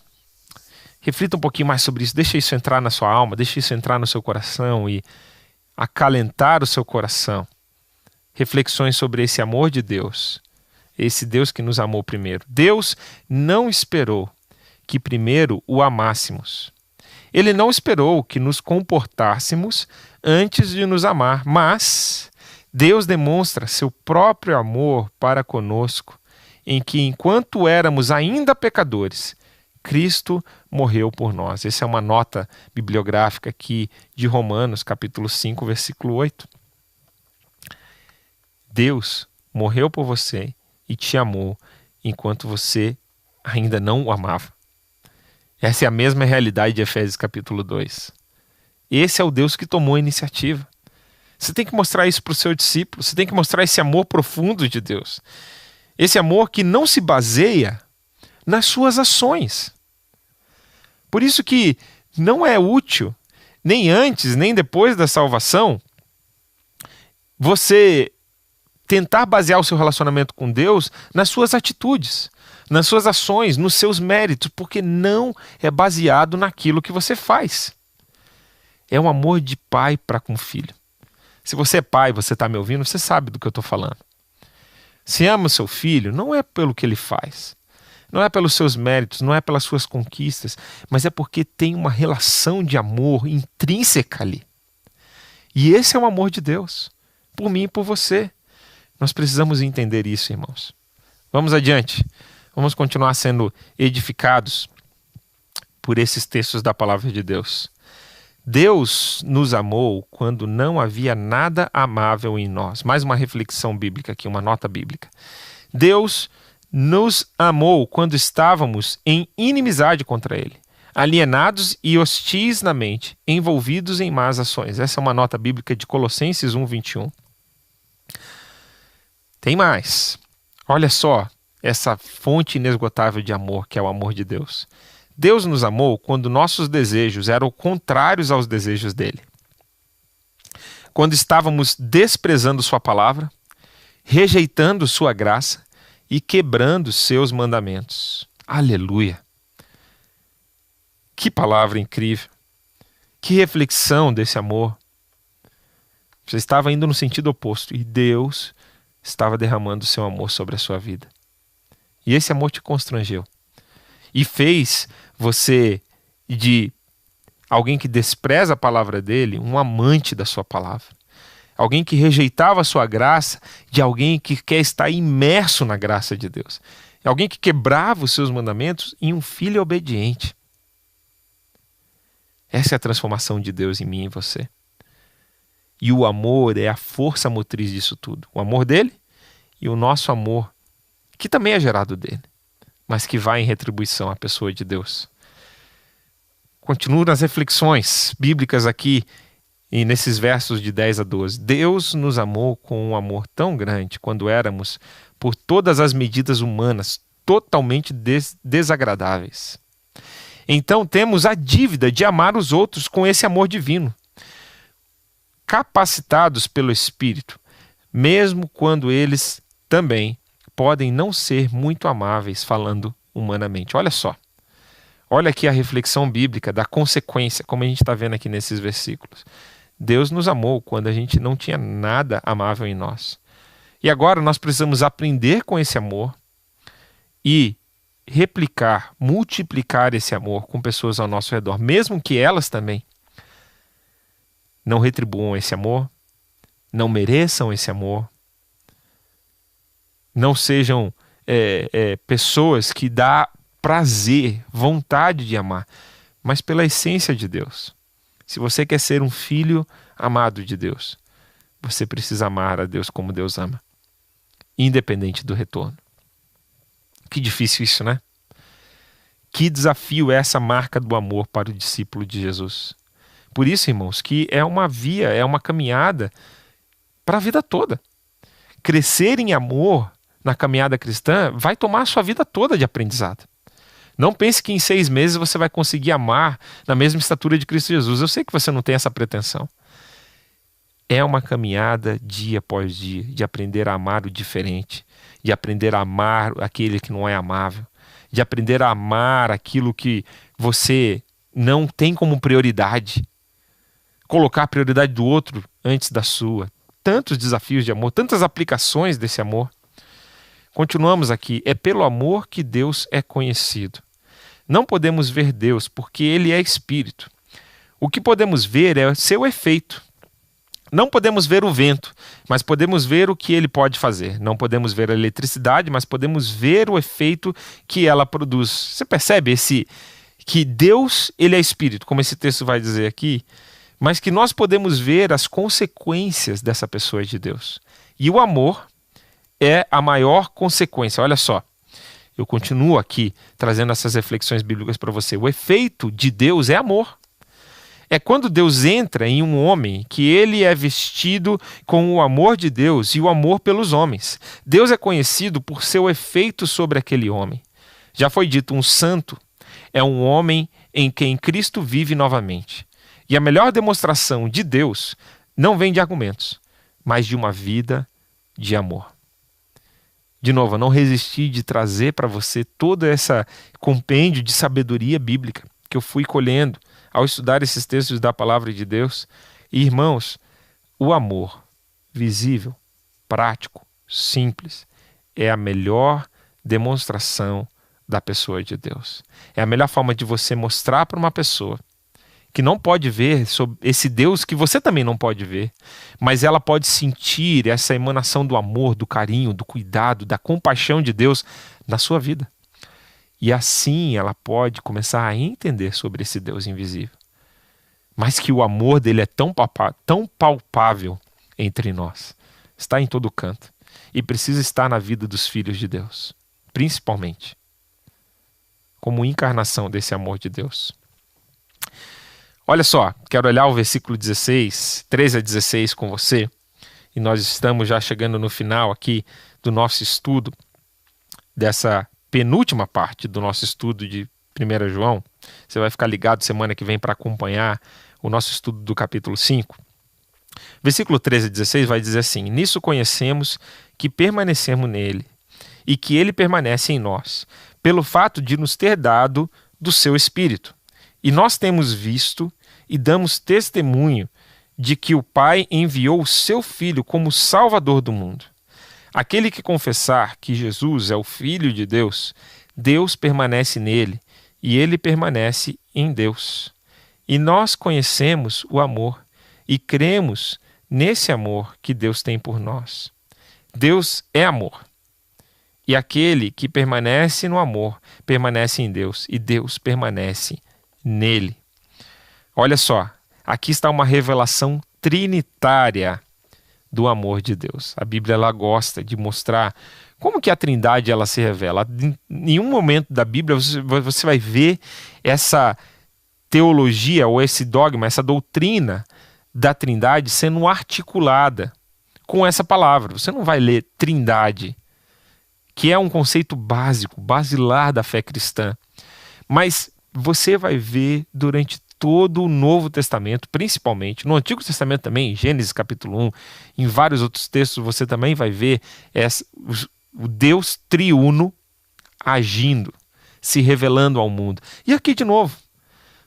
reflita um pouquinho mais sobre isso. Deixa isso entrar na sua alma, deixa isso entrar no seu coração e acalentar o seu coração. Reflexões sobre esse amor de Deus, esse Deus que nos amou primeiro. Deus não esperou que primeiro o amássemos. Ele não esperou que nos comportássemos antes de nos amar, mas Deus demonstra seu próprio amor para conosco, em que, enquanto éramos ainda pecadores, Cristo morreu por nós. Essa é uma nota bibliográfica aqui de Romanos, capítulo 5, versículo 8. Deus morreu por você e te amou enquanto você ainda não o amava. Essa é a mesma realidade de Efésios capítulo 2. Esse é o Deus que tomou a iniciativa. Você tem que mostrar isso para o seu discípulo, você tem que mostrar esse amor profundo de Deus. Esse amor que não se baseia nas suas ações. Por isso que não é útil, nem antes, nem depois da salvação, você tentar basear o seu relacionamento com Deus nas suas atitudes, nas suas ações, nos seus méritos, porque não é baseado naquilo que você faz. É um amor de pai para com filho. Se você é pai, você está me ouvindo, você sabe do que eu estou falando. Se ama o seu filho, não é pelo que ele faz, não é pelos seus méritos, não é pelas suas conquistas, mas é porque tem uma relação de amor intrínseca ali. E esse é o amor de Deus, por mim e por você. Nós precisamos entender isso, irmãos. Vamos adiante. Vamos continuar sendo edificados por esses textos da palavra de Deus. Deus nos amou quando não havia nada amável em nós. Mais uma reflexão bíblica aqui, uma nota bíblica. Deus nos amou quando estávamos em inimizade contra Ele, alienados e hostis na mente, envolvidos em más ações. Essa é uma nota bíblica de Colossenses 1:21. Tem mais. Olha só essa fonte inesgotável de amor, que é o amor de Deus. Deus nos amou quando nossos desejos eram contrários aos desejos dele. Quando estávamos desprezando sua palavra, rejeitando sua graça e quebrando seus mandamentos. Aleluia! Que palavra incrível! Que reflexão desse amor! Você estava indo no sentido oposto e Deus estava derramando o seu amor sobre a sua vida. E esse amor te constrangeu e fez você, de alguém que despreza a palavra dele, um amante da sua palavra. Alguém que rejeitava a sua graça, de alguém que quer estar imerso na graça de Deus. Alguém que quebrava os seus mandamentos, em um filho obediente. Essa é a transformação de Deus em mim e em você. E o amor é a força motriz disso tudo. O amor dele e o nosso amor, que também é gerado dele, mas que vai em retribuição à pessoa de Deus. Continuo nas reflexões bíblicas aqui e nesses versos de 10 a 12. Deus nos amou com um amor tão grande quando éramos, por todas as medidas humanas, totalmente desagradáveis. Então temos a dívida de amar os outros com esse amor divino, capacitados pelo Espírito, mesmo quando eles também podem não ser muito amáveis falando humanamente. Olha só. Olha aqui a reflexão bíblica da consequência, como a gente está vendo aqui nesses versículos. Deus nos amou quando a gente não tinha nada amável em nós. E agora nós precisamos aprender com esse amor e replicar, multiplicar esse amor com pessoas ao nosso redor, mesmo que elas também não retribuam esse amor, não mereçam esse amor, não sejam pessoas que dá prazer, vontade de amar, mas pela essência de Deus. Se você quer ser um filho amado de Deus, você precisa amar a Deus como Deus ama, independente do retorno. Que difícil isso, né? Que desafio é essa marca do amor para o discípulo de Jesus. Por isso, irmãos, que é uma via, é uma caminhada para a vida toda. Crescer em amor na caminhada cristã vai tomar a sua vida toda de aprendizado. Não pense que em 6 meses você vai conseguir amar na mesma estatura de Cristo Jesus. Eu sei que você não tem essa pretensão. É uma caminhada dia após dia, de aprender a amar o diferente, de aprender a amar aquele que não é amável, de aprender a amar aquilo que você não tem como prioridade, colocar a prioridade do outro antes da sua. Tantos desafios de amor, tantas aplicações desse amor. Continuamos aqui. É pelo amor que Deus é conhecido. Não podemos ver Deus porque Ele é Espírito. O que podemos ver é seu efeito. Não podemos ver o vento, mas podemos ver o que ele pode fazer. Não podemos ver a eletricidade, mas podemos ver o efeito que ela produz. Você percebe que Deus, Ele é Espírito, como esse texto vai dizer aqui, mas que nós podemos ver as consequências dessa pessoa de Deus. E o amor é a maior consequência. Olha só, eu continuo aqui trazendo essas reflexões bíblicas para você. O efeito de Deus é amor. É quando Deus entra em um homem que ele é vestido com o amor de Deus e o amor pelos homens. Deus é conhecido por seu efeito sobre aquele homem. Já foi dito, um santo é um homem em quem Cristo vive novamente. E a melhor demonstração de Deus não vem de argumentos, mas de uma vida de amor. De novo, eu não resisti de trazer para você todo esse compêndio de sabedoria bíblica que eu fui colhendo ao estudar esses textos da palavra de Deus. E, irmãos, o amor visível, prático, simples, é a melhor demonstração da pessoa de Deus. É a melhor forma de você mostrar para uma pessoa que não pode ver esse Deus que você também não pode ver, mas ela pode sentir essa emanação do amor, do carinho, do cuidado, da compaixão de Deus na sua vida. E assim ela pode começar a entender sobre esse Deus invisível. mas que o amor dele é tão palpável entre nós. Está em todo canto e precisa estar na vida dos filhos de Deus, principalmente como encarnação desse amor de Deus. Olha só, quero olhar o versículo 16, 13 a 16 com você, e nós estamos já chegando no final aqui do nosso estudo, dessa penúltima parte do nosso estudo de 1 João. Você vai ficar ligado semana que vem para acompanhar o nosso estudo do capítulo 5. Versículo 13 a 16 vai dizer assim: nisso conhecemos que permanecemos nele e que ele permanece em nós, pelo fato de nos ter dado do seu Espírito. E nós temos visto e damos testemunho de que o Pai enviou o seu Filho como Salvador do mundo. Aquele que confessar que Jesus é o Filho de Deus, Deus permanece nele e ele permanece em Deus. E nós conhecemos o amor e cremos nesse amor que Deus tem por nós. Deus é amor. E aquele que permanece no amor permanece em Deus e Deus permanece nele. Olha só, aqui está uma revelação trinitária do amor de Deus. A Bíblia ela gosta de mostrar como que a Trindade ela se revela. Em nenhum momento da Bíblia você vai ver essa teologia ou esse dogma, essa doutrina da Trindade sendo articulada com essa palavra. Você não vai ler Trindade, que é um conceito básico, basilar da fé cristã. Mas você vai ver durante todo o Novo Testamento, principalmente, no Antigo Testamento também, em Gênesis capítulo 1, em vários outros textos você também vai ver o Deus triuno agindo, se revelando ao mundo. E aqui de novo,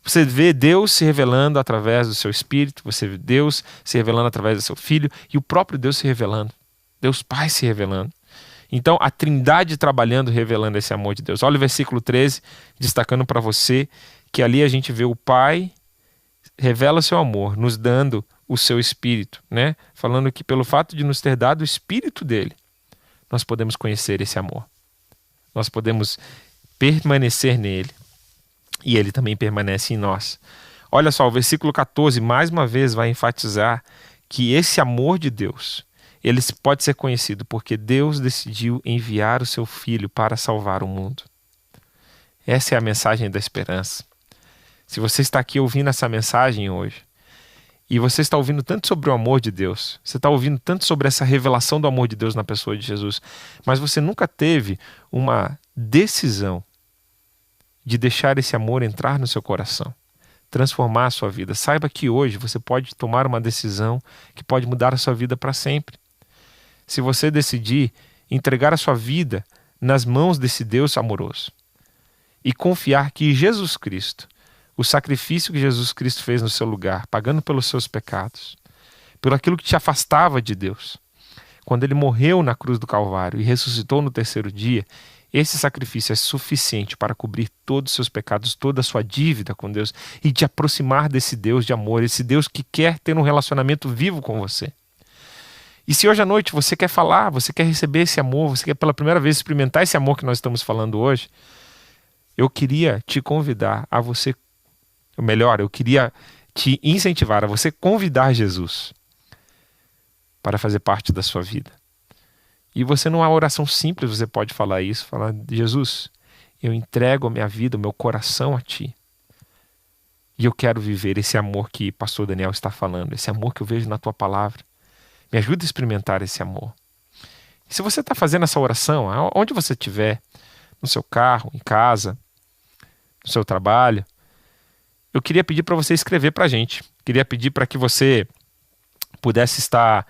você vê Deus se revelando através do seu Espírito, você vê Deus se revelando através do seu Filho e o próprio Deus se revelando, Deus Pai se revelando. Então, a Trindade trabalhando, revelando esse amor de Deus. Olha o versículo 13, destacando para você que ali a gente vê o Pai revela seu amor, nos dando o seu Espírito, né? Falando que pelo fato de nos ter dado o Espírito dele, nós podemos conhecer esse amor. Nós podemos permanecer nele e ele também permanece em nós. Olha só, o versículo 14 mais uma vez vai enfatizar que esse amor de Deus, ele pode ser conhecido porque Deus decidiu enviar o seu Filho para salvar o mundo. Essa é a mensagem da esperança. Se você está aqui ouvindo essa mensagem hoje, e você está ouvindo tanto sobre o amor de Deus, você está ouvindo tanto sobre essa revelação do amor de Deus na pessoa de Jesus, mas você nunca teve uma decisão de deixar esse amor entrar no seu coração, transformar a sua vida. Saiba que hoje você pode tomar uma decisão que pode mudar a sua vida para sempre. Se você decidir entregar a sua vida nas mãos desse Deus amoroso e confiar que Jesus Cristo, o sacrifício que Jesus Cristo fez no seu lugar, pagando pelos seus pecados, pelo aquilo que te afastava de Deus, quando ele morreu na cruz do Calvário e ressuscitou no terceiro dia, esse sacrifício é suficiente para cobrir todos os seus pecados, toda a sua dívida com Deus e te aproximar desse Deus de amor, esse Deus que quer ter um relacionamento vivo com você. E se hoje à noite você quer falar, você quer receber esse amor, você quer pela primeira vez experimentar esse amor que nós estamos falando hoje, eu queria te convidar a você, ou melhor, eu queria te incentivar a você convidar Jesus para fazer parte da sua vida. E você, numa oração simples, você pode falar isso, falar: Jesus, eu entrego a minha vida, o meu coração a Ti. E eu quero viver esse amor que o pastor Daniel está falando, esse amor que eu vejo na Tua palavra. Me ajuda a experimentar esse amor. E se você está fazendo essa oração, onde você estiver, no seu carro, em casa, no seu trabalho, eu queria pedir para você escrever para a gente. Queria pedir para que você pudesse estar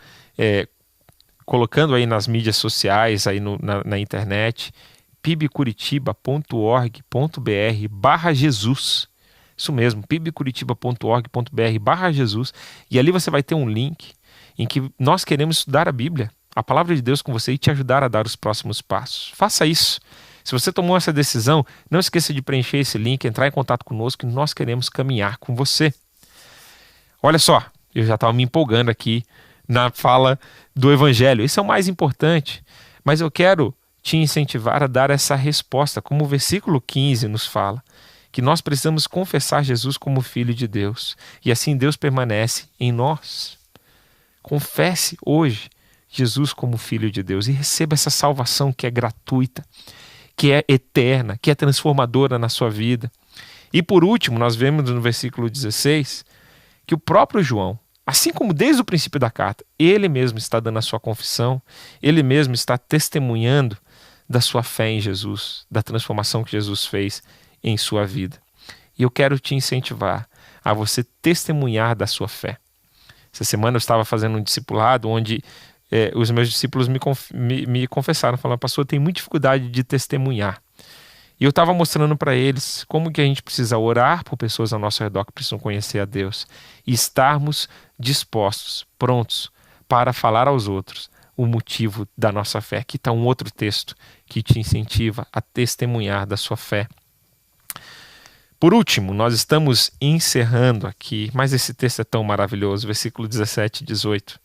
colocando aí nas mídias sociais, aí na internet, pibcuritiba.org.br/Jesus. Isso mesmo, pibcuritiba.org.br/Jesus. E ali você vai ter um link em que nós queremos estudar a Bíblia, a palavra de Deus com você e te ajudar a dar os próximos passos. Faça isso. Se você tomou essa decisão, não esqueça de preencher esse link, entrar em contato conosco, que nós queremos caminhar com você. Olha só, eu já estava me empolgando aqui na fala do Evangelho. Isso é o mais importante, mas eu quero te incentivar a dar essa resposta, como o versículo 15 nos fala, que nós precisamos confessar Jesus como Filho de Deus. E assim Deus permanece em nós. Confesse hoje Jesus como Filho de Deus e receba essa salvação que é gratuita, que é eterna, que é transformadora na sua vida. E por último, nós vemos no versículo 16 que o próprio João, assim como desde o princípio da carta, ele mesmo está dando a sua confissão, ele mesmo está testemunhando da sua fé em Jesus, da transformação que Jesus fez em sua vida. E eu quero te incentivar a você testemunhar da sua fé. Essa semana eu estava fazendo um discipulado onde os meus discípulos me confessaram, falando: pastor, eu tenho muita dificuldade de testemunhar. E eu estava mostrando para eles como que a gente precisa orar por pessoas ao nosso redor que precisam conhecer a Deus e estarmos dispostos, prontos para falar aos outros o motivo da nossa fé. Aqui está um outro texto que te incentiva a testemunhar da sua fé. Por último, nós estamos encerrando aqui, mas esse texto é tão maravilhoso, versículo 17 e 18.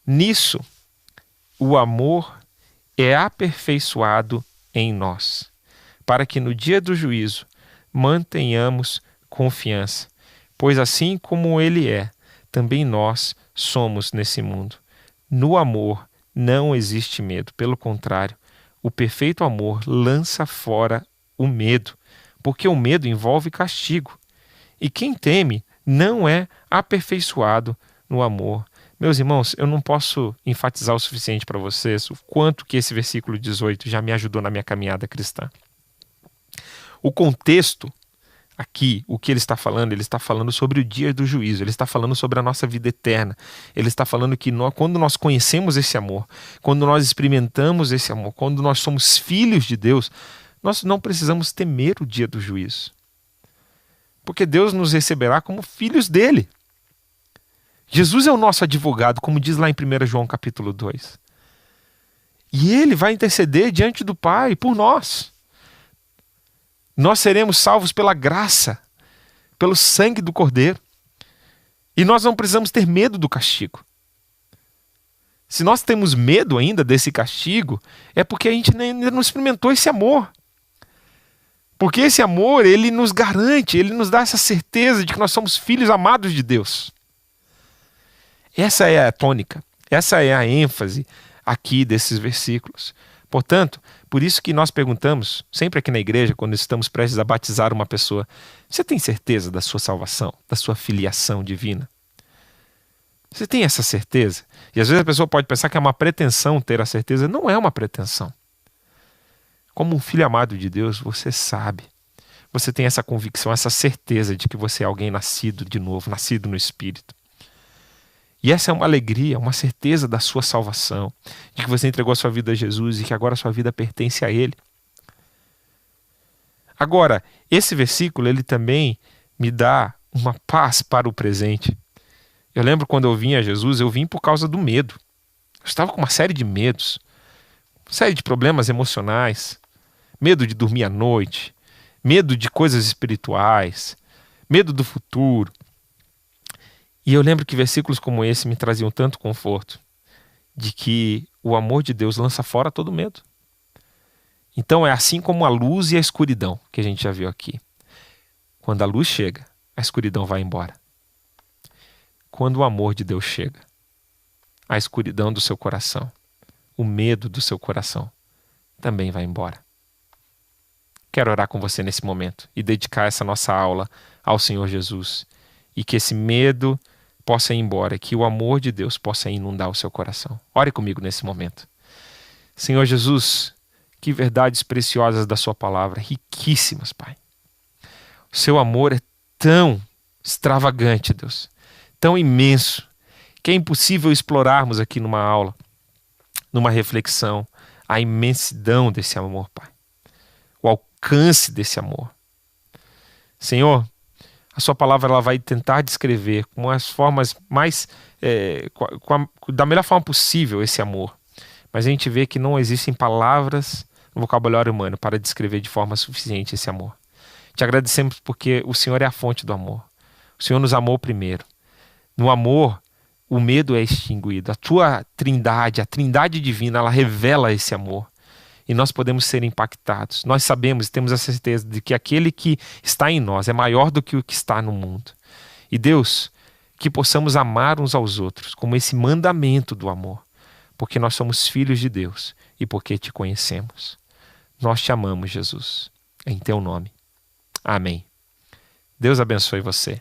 Nisso, o amor é aperfeiçoado em nós, para que no dia do juízo mantenhamos confiança, pois assim como Ele é, também nós somos nesse mundo. No amor não existe medo, pelo contrário, o perfeito amor lança fora o medo, porque o medo envolve castigo. E quem teme não é aperfeiçoado no amor. Meus irmãos, eu não posso enfatizar o suficiente para vocês o quanto que esse versículo 18 já me ajudou na minha caminhada cristã. O contexto aqui, o que ele está falando sobre o dia do juízo, ele está falando sobre a nossa vida eterna, ele está falando que quando nós conhecemos esse amor, quando nós experimentamos esse amor, quando nós somos filhos de Deus, nós não precisamos temer o dia do juízo, porque Deus nos receberá como filhos dele. Jesus é o nosso advogado, como diz lá em 1 João capítulo 2. E ele vai interceder diante do Pai por nós. Nós seremos salvos pela graça, pelo sangue do Cordeiro. E nós não precisamos ter medo do castigo. Se nós temos medo ainda desse castigo, é porque a gente ainda não experimentou esse amor. Porque esse amor, ele nos garante, ele nos dá essa certeza de que nós somos filhos amados de Deus. Essa é a tônica, essa é a ênfase aqui desses versículos. Portanto, por isso que nós perguntamos, sempre aqui na igreja, quando estamos prestes a batizar uma pessoa: você tem certeza da sua salvação, da sua filiação divina? Você tem essa certeza? E às vezes a pessoa pode pensar que é uma pretensão ter a certeza. Não é uma pretensão. Como um filho amado de Deus, você sabe. Você tem essa convicção, essa certeza de que você é alguém nascido de novo, nascido no Espírito. E essa é uma alegria, uma certeza da sua salvação, de que você entregou a sua vida a Jesus e que agora a sua vida pertence a Ele. Agora, esse versículo, ele também me dá uma paz para o presente. Eu lembro quando eu vim a Jesus, eu vim por causa do medo. Eu estava com uma série de medos, uma série de problemas emocionais, medo de dormir à noite, medo de coisas espirituais, medo do futuro. E eu lembro que versículos como esse me traziam tanto conforto, de que o amor de Deus lança fora todo medo. Então é assim como a luz e a escuridão, que a gente já viu aqui. Quando a luz chega, a escuridão vai embora. Quando o amor de Deus chega, a escuridão do seu coração, o medo do seu coração, também vai embora. Quero orar com você nesse momento e dedicar essa nossa aula ao Senhor Jesus, e que esse medo possa ir embora, que o amor de Deus possa inundar o seu coração. Ore comigo nesse momento. Senhor Jesus, que verdades preciosas da sua palavra, riquíssimas, Pai. O seu amor é tão extravagante, Deus, tão imenso, que é impossível explorarmos aqui numa aula, numa reflexão, a imensidão desse amor, Pai. O alcance desse amor. Senhor, a sua palavra ela vai tentar descrever com as formas mais, da melhor forma possível esse amor. Mas a gente vê que não existem palavras no vocabulário humano para descrever de forma suficiente esse amor. Te agradecemos porque o Senhor é a fonte do amor. O Senhor nos amou primeiro. No amor, o medo é extinguido. A tua trindade, a trindade divina, ela revela esse amor. e nós podemos ser impactados. Nós sabemos e temos a certeza de que aquele que está em nós é maior do que o que está no mundo. E Deus, que possamos amar uns aos outros, como esse mandamento do amor, porque nós somos filhos de Deus e porque te conhecemos. Nós te amamos, Jesus, em teu nome. Amém. Deus abençoe você.